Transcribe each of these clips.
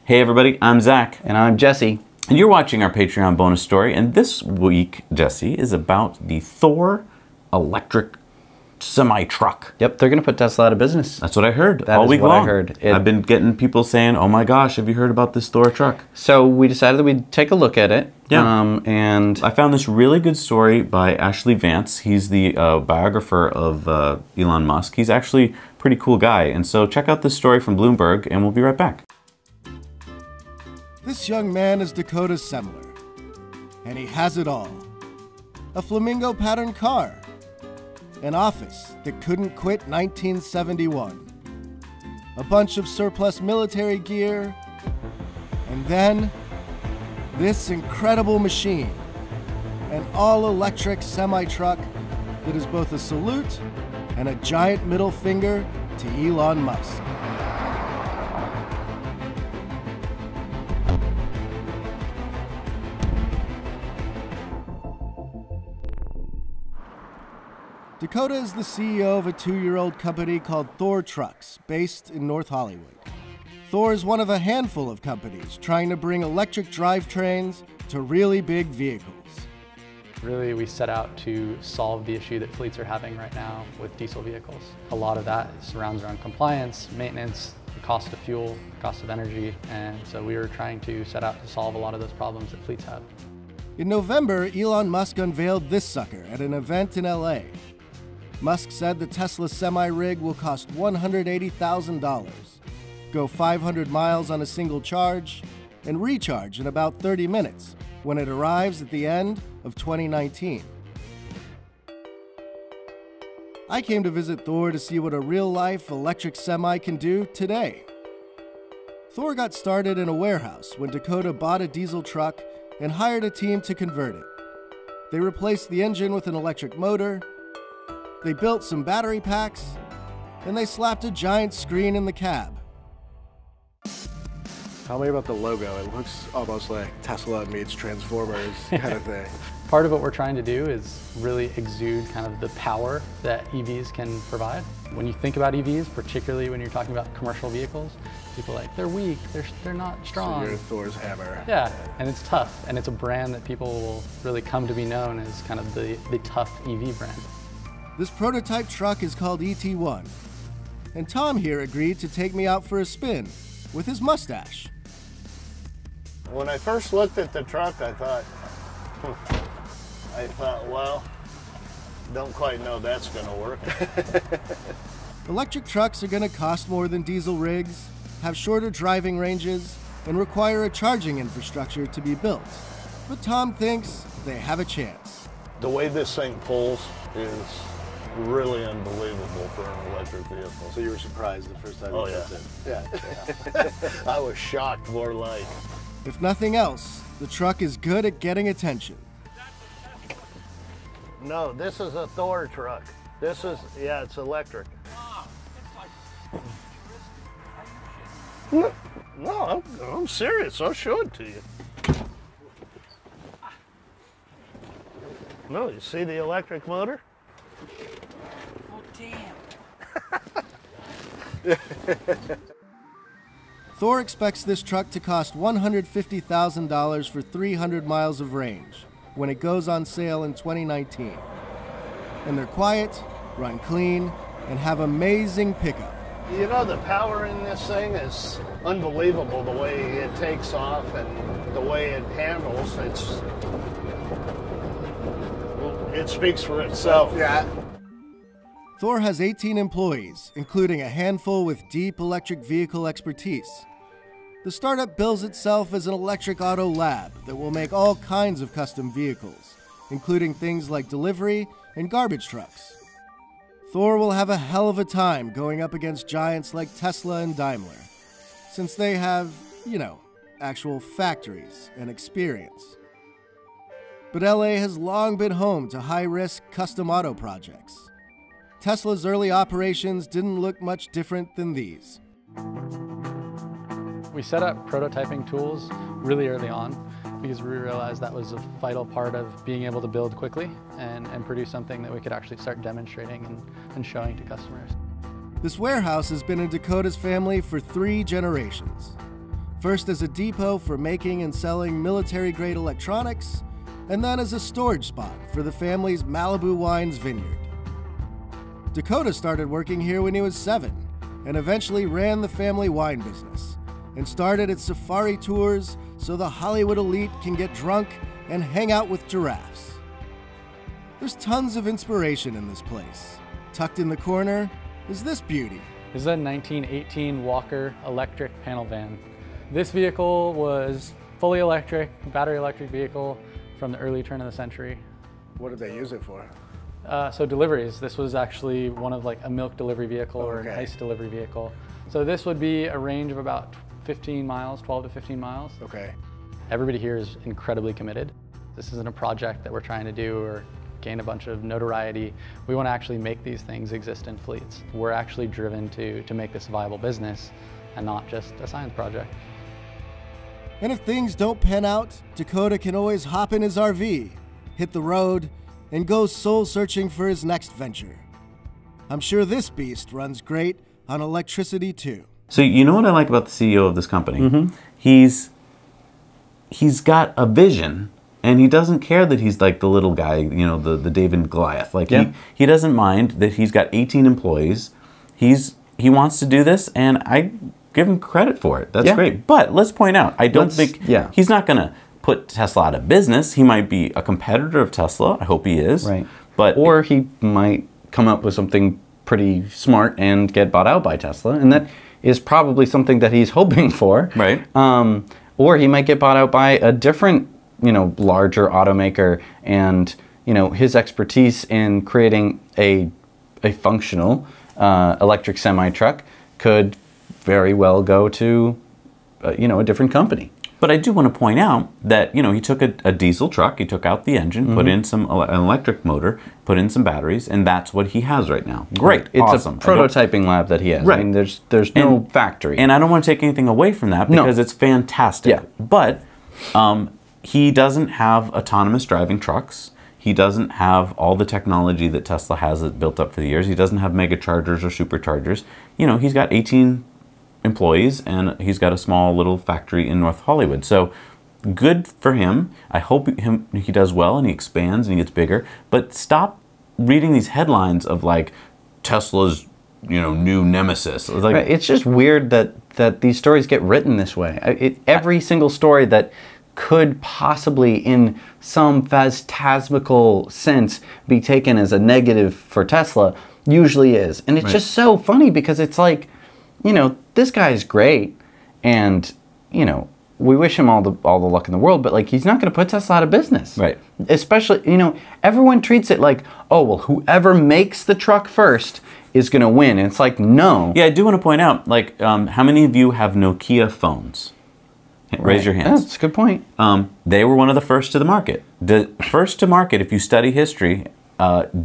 Hey everybody, I'm Zach. And I'm Jesse. And you're watching our Patreon bonus story, and this week, Jesse, is about the Thor electric semi-truck. Yep, they're going to put Tesla out of business. That's what I heard That all is week what long. I heard. I've been getting people saying, oh my gosh, have you heard about this Thor truck? So we decided that we'd take a look at it. Yeah. And I found this really good story by Ashley Vance. He's the biographer of Elon Musk. He's actually a pretty cool guy. And so check out this story from Bloomberg, and we'll be right back. This young man is Dakota Semler, and he has it all. A flamingo pattern car, an office that couldn't quit 1971, a bunch of surplus military gear, and then this incredible machine, an all-electric semi-truck that is both a salute and a giant middle finger to Elon Musk. Dakota is the CEO of a 2-year-old company called Thor Trucks, based in North Hollywood. Thor is one of a handful of companies trying to bring electric drivetrains to really big vehicles. Really, we set out to solve the issue that fleets are having right now with diesel vehicles. A lot of that surrounds around compliance, maintenance, the cost of fuel, cost of energy, and so we were trying to set out to solve a lot of those problems that fleets have. In November, Elon Musk unveiled this sucker at an event in LA. Musk said the Tesla semi-rig will cost $180,000, go 500 miles on a single charge, and recharge in about 30 minutes when it arrives at the end of 2019. I came to visit Thor to see what a real-life electric semi can do today. Thor got started in a warehouse when Dakota bought a diesel truck and hired a team to convert it. They replaced the engine with an electric motor, they built some battery packs, and they slapped a giant screen in the cab. Tell me about the logo. It looks almost like Tesla meets Transformers kind of thing. Part of what we're trying to do is really exude kind of the power that EVs can provide. When you think about EVs, particularly when you're talking about commercial vehicles, people are like, they're weak, they're not strong. So you're Thor's hammer. Yeah, and it's tough, and it's a brand that people will really come to be known as kind of the tough EV brand. This prototype truck is called ET1, and Tom here agreed to take me out for a spin with his mustache. When I first looked at the truck, I thought, well, don't quite know that's gonna work. Electric trucks are gonna cost more than diesel rigs, have shorter driving ranges, and require a charging infrastructure to be built. But Tom thinks they have a chance. The way this thing pulls is really unbelievable for an electric vehicle. So you were surprised the first time Oh, you yeah. looked at it? Yeah. I was shocked, more like. If nothing else, the truck is good at getting attention. No, this is a Thor truck. This is, yeah, it's electric. No, I'm serious. I'll show it to you. No, you see the electric motor? Oh, damn. Thor expects this truck to cost $150,000 for 300 miles of range when it goes on sale in 2019. And they're quiet, run clean, and have amazing pickup. You know, the power in this thing is unbelievable, the way it takes off and the way it handles. It speaks for itself. Yeah. Thor has 18 employees, including a handful with deep electric vehicle expertise. The startup bills itself as an electric auto lab that will make all kinds of custom vehicles, including things like delivery and garbage trucks. Thor will have a hell of a time going up against giants like Tesla and Daimler, since they have, actual factories and experience. But LA has long been home to high-risk custom auto projects. Tesla's early operations didn't look much different than these. We set up prototyping tools really early on because we realized that was a vital part of being able to build quickly and produce something that we could actually start demonstrating and showing to customers. This warehouse has been in Dakota's family for 3 generations. first as a depot for making and selling military-grade electronics, and then as a storage spot for the family's Malibu Wines vineyard. Dakota started working here when he was 7, and eventually ran the family wine business, and started its safari tours so the Hollywood elite can get drunk and hang out with giraffes. There's tons of inspiration in this place. Tucked in the corner is this beauty. This is a 1918 Walker electric panel van. This vehicle was fully electric, battery electric vehicle from the early turn of the century. What did they use it for? So deliveries. This was actually one of like a milk delivery vehicle or Okay. an ice delivery vehicle. So this would be a range of about 15 miles, 12 to 15 miles. Okay. Everybody here is incredibly committed. This isn't a project that we're trying to do or gain a bunch of notoriety. We want to actually make these things exist in fleets. We're actually driven to make this a viable business and not just a science project. And if things don't pan out, Dakota can always hop in his RV, hit the road, and go soul-searching for his next venture. I'm sure this beast runs great on electricity too. So you know what I like about the CEO of this company? Mm-hmm. He's got a vision, and he doesn't care that he's like the little guy, you know, the David and Goliath. Like Yeah. he doesn't mind that he's got 18 employees. He wants to do this, and I give him credit for it. That's Yeah. great. But let's point out, I don't think yeah. he's not going to put Tesla out of business. He might be a competitor of Tesla. I hope he is. Right. But Or he might come up with something pretty smart and get bought out by Tesla, and that is probably something that he's hoping for. Right. Or he might get bought out by a different, you know, larger automaker, and you know his expertise in creating a functional electric semi truck could very well go to you know, a different company. But I do want to point out that, you know, he took a diesel truck, he took out the engine, put in an electric motor, put in some batteries, and that's what he has right now. Great, It's awesome. a prototyping lab that he has. Right. I mean, there's no factory. And I don't want to take anything away from that No. because it's fantastic. Yeah. But he doesn't have autonomous driving trucks. He doesn't have all the technology that Tesla has built up for the years. He doesn't have mega chargers or superchargers. You know, he's got 18 employees, and he's got a small little factory in North Hollywood. So good for him. I hope he does well and he expands and he gets bigger. But stop reading these headlines of like Tesla's, you know, new nemesis. It's like, Right. It's just weird that these stories get written this way. Every single story that could possibly, in some phantasmical sense, be taken as a negative for Tesla, usually is. And it's Right. just so funny because it's like, you know, this guy's great, and you know, we wish him all the luck in the world, but like, he's not going to put Tesla out of business. Right. Especially, you know, everyone treats it like, oh well, whoever makes the truck first is going to win. And it's like, no. yeah, I do want to point out, like, how many of you have Nokia phones? Raise your hands. That's a good point. They were one of the first to the market. The first to market, if you study history,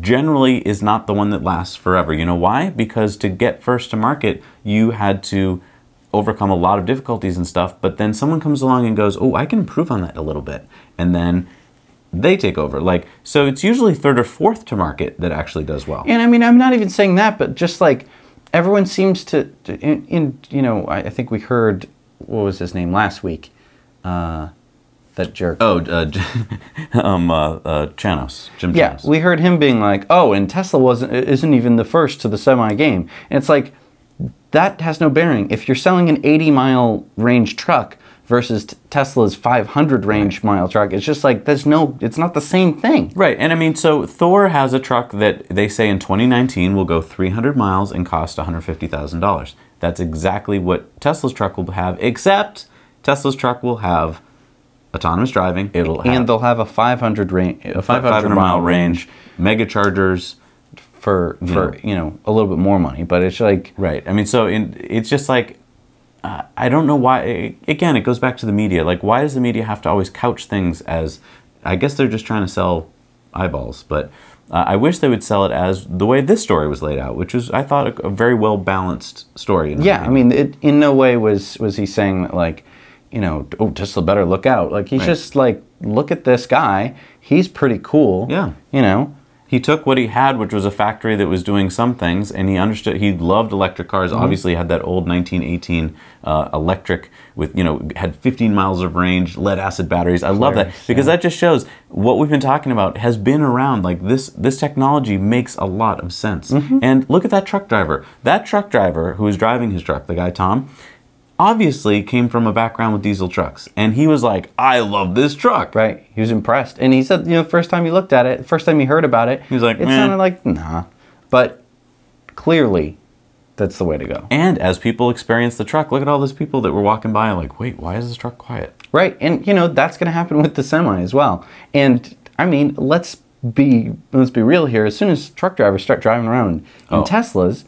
generally is not the one that lasts forever. You know why? Because to get first to market, you had to overcome a lot of difficulties and stuff, but then someone comes along and goes, oh, I can improve on that a little bit. And then they take over. Like, so it's usually third or fourth to market that actually does well. And I mean, I'm not even saying that, but just like everyone seems to you know, I think we heard, what was his name last week? That jerk. Oh, Chanos, Jim Yeah, Chanos. we heard him being like, "Oh, and Tesla isn't even the first to the semi game." And it's like, that has no bearing. If you're selling an 80-mile range truck versus Tesla's 500 range mile truck, it's just like it's not the same thing. Right, and I mean, so Thor has a truck that they say in 2019 will go 300 miles and cost $150,000. That's exactly what Tesla's truck will have, except Tesla's truck will have autonomous driving. It'll have And they'll have a 500 mile range, mega chargers. for you know, a little bit more money, but it's like, Right. I mean, so it's just like, I don't know why. Again, it goes back to the media. Like, why does the media have to always couch things as? I guess they're just trying to sell eyeballs. But I wish they would sell it as the way this story was laid out, which is, I thought, a very well balanced story. yeah, I mean, it in no way was he saying that, like, you know, oh, Tesla better look out. Like, he's Right. just like, look at this guy. He's pretty cool. Yeah. You know, He took what he had, which was a factory that was doing some things, and he understood. He loved electric cars. Obviously, had that old 1918 electric with, had 15 miles of range, lead acid batteries. I love that because that just shows what we've been talking about has been around. Like this technology makes a lot of sense. And look at that truck driver. That truck driver who was driving his truck, the guy Tom, obviously came from a background with diesel trucks, and he was like, I love this truck. Right. He was impressed. And he said, the first time he looked at it, the first time he heard about it, he was like, it sounded like, nah. But clearly, that's the way to go. And as people experience the truck, look at all those people that were walking by and like, wait, why is this truck quiet? Right. And, that's going to happen with the semi as well. And, I mean, let's be real here. As soon as truck drivers start driving around in Teslas,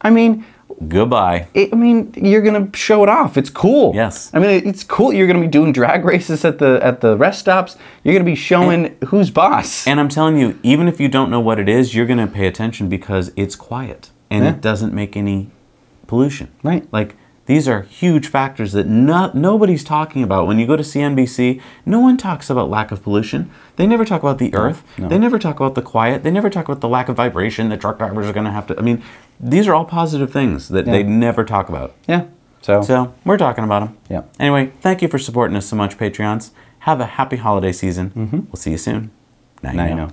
I mean... Goodbye. You're gonna show it off. It's cool. Yes. I mean, it's cool. You're gonna be doing drag races at the rest stops. You're gonna be showing who's boss. And I'm telling you, even if you don't know what it is, you're gonna pay attention because it's quiet and it doesn't make any pollution. Right. Like these are huge factors that nobody's talking about. When you go to CNBC, no one talks about lack of pollution. They never talk about the earth. No. They never talk about the quiet. They never talk about the lack of vibration that truck drivers are gonna have to. I mean, these are all positive things that they never talk about. Yeah. So we're talking about them. Yeah. Anyway, thank you for supporting us so much, Patreons. Have a happy holiday season. We'll see you soon. Now you know.